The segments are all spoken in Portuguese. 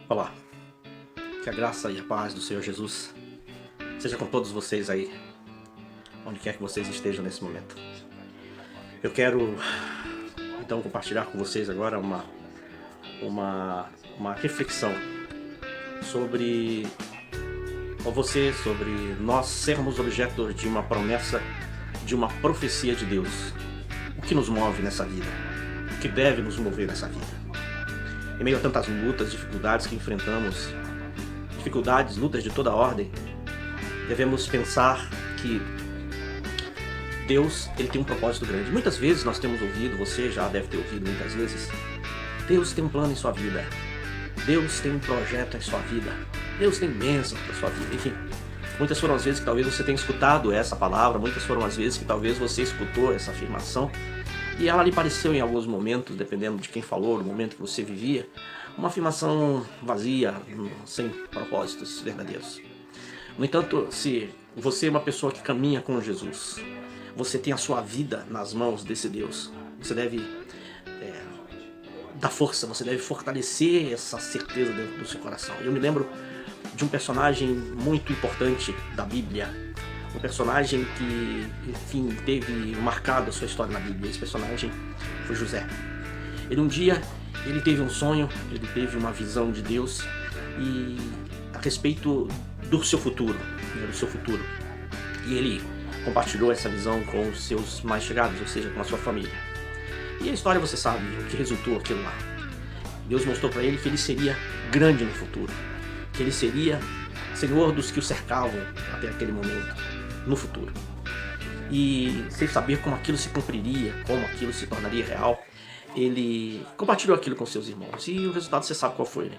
Olá, que a graça e a paz do Senhor Jesus seja com todos vocês aí, onde quer que vocês estejam nesse momento. Eu quero então compartilhar com vocês agora uma reflexão sobre sobre nós sermos objeto de uma promessa, de uma profecia de Deus. O que nos move nessa vida? O que deve nos mover nessa vida? Em meio a tantas lutas, dificuldades que enfrentamos, lutas de toda ordem, devemos pensar que Deus, ele tem um propósito grande. Muitas vezes nós temos ouvido, você já deve ter ouvido muitas vezes, Deus tem um plano em sua vida, Deus tem um projeto em sua vida, Deus tem bênção para sua vida, enfim. Muitas foram as vezes que talvez você tenha escutado essa palavra, muitas foram as vezes que talvez você escutou essa afirmação, e ela lhe pareceu em alguns momentos, dependendo de quem falou, no momento que você vivia, uma afirmação vazia, sem propósitos verdadeiros. No entanto, se você é uma pessoa que caminha com Jesus, você tem a sua vida nas mãos desse Deus, você deve dar força, você deve fortalecer essa certeza dentro do seu coração. Eu me lembro de um personagem muito importante da Bíblia, um personagem que, enfim, teve marcado a sua história na Bíblia. Esse personagem foi José. Um dia, ele teve um sonho, ele teve uma visão de Deus e a respeito do seu futuro, E ele compartilhou essa visão com os seus mais chegados, ou seja, com a sua família. E a história, você sabe, o que resultou aquilo lá. Deus mostrou para ele que ele seria grande no futuro, que ele seria senhor dos que o cercavam até aquele momento, no futuro. E sem saber como aquilo se cumpriria, como aquilo se tornaria real, ele compartilhou aquilo com seus irmãos. E o resultado você sabe qual foi, né?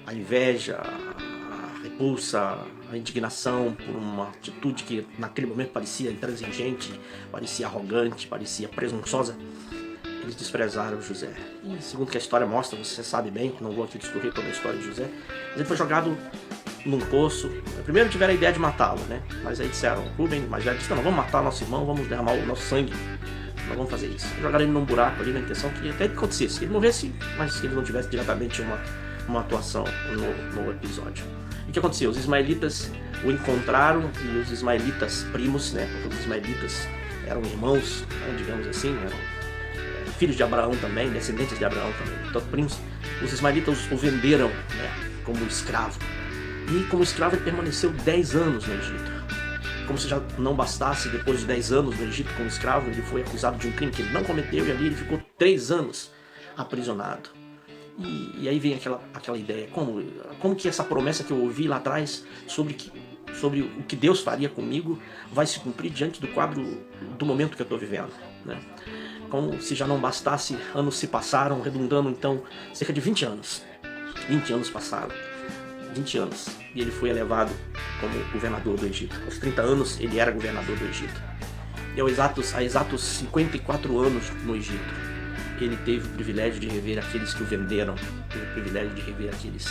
A inveja, a repulsa, a indignação por uma atitude que naquele momento parecia intransigente, parecia arrogante, parecia presunçosa. Eles desprezaram José. E segundo que a história mostra, você sabe bem, não vou aqui discorrer toda a história de José, mas ele foi jogado num poço. Primeiro tiveram a ideia de matá-lo, né? Mas aí disseram, Rubem, mas já disse, não, vamos matar nosso irmão, vamos derramar o nosso sangue, não vamos fazer isso. Jogaram ele num buraco ali na intenção que até acontecesse, que ele morresse, mas que ele não tivesse diretamente uma atuação no episódio. E o que aconteceu? Os ismaelitas o encontraram e os ismaelitas primos, né? Porque os ismaelitas eram irmãos, né, digamos assim, eram filhos de Abraão também, descendentes de Abraão também, portanto primos. Os ismaelitas o venderam, né, como escravo. E como escravo ele permaneceu 10 anos no Egito. Como se já não bastasse, depois de 10 anos no Egito como escravo, ele foi acusado de um crime que ele não cometeu e ali ele ficou 3 anos aprisionado. E aí vem aquela ideia, como que essa promessa que eu ouvi lá atrás sobre o que Deus faria comigo vai se cumprir diante do quadro do momento que eu estou vivendo, né? Como se já não bastasse, anos se passaram, redundando então cerca de 20 anos. 20 anos passaram. 20 anos, e ele foi elevado como governador do Egito. Aos 30 anos ele era governador do Egito. E há exatos 54 anos no Egito, ele teve o privilégio de rever aqueles que o venderam, teve o privilégio de rever aqueles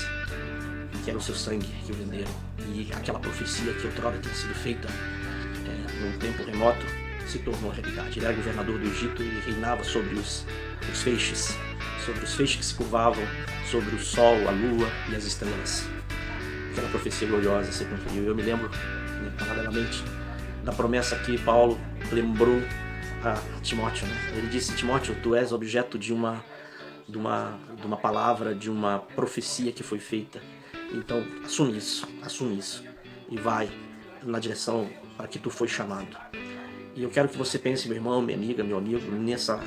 que era o seu sangue que o venderam. E aquela profecia que outrora tinha sido feita num tempo remoto se tornou realidade. Ele era governador do Egito e reinava sobre os feixes que se curvavam, sobre o sol, a lua e as estrelas. Aquela profecia gloriosa se cumpriu. Eu me lembro, paralelamente, da promessa que Paulo lembrou a Timóteo, né? Ele disse, Timóteo, tu és objeto de uma palavra, de uma profecia que foi feita. Então, assume isso e vai na direção para que tu foi chamado. E eu quero que você pense, meu irmão, minha amiga, meu amigo, nessa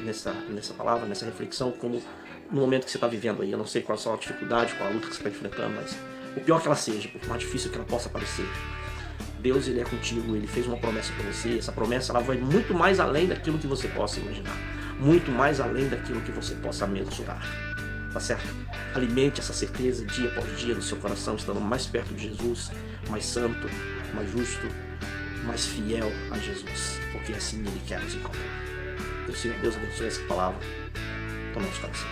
palavra, nessa reflexão, como no momento que você está vivendo aí. Eu não sei qual é a sua dificuldade, qual a luta que você está enfrentando, mas o pior que ela seja, por mais difícil que ela possa parecer, Deus, ele é contigo, ele fez uma promessa para você. Essa promessa, ela vai muito mais além daquilo que você possa imaginar, muito mais além daquilo que você possa mensurar, tá certo? Alimente essa certeza dia após dia no seu coração, estando mais perto de Jesus, mais santo, mais justo, mais fiel a Jesus, porque assim ele quer nos encontrar. Que o Senhor Deus abençoe essa palavra no nosso coração.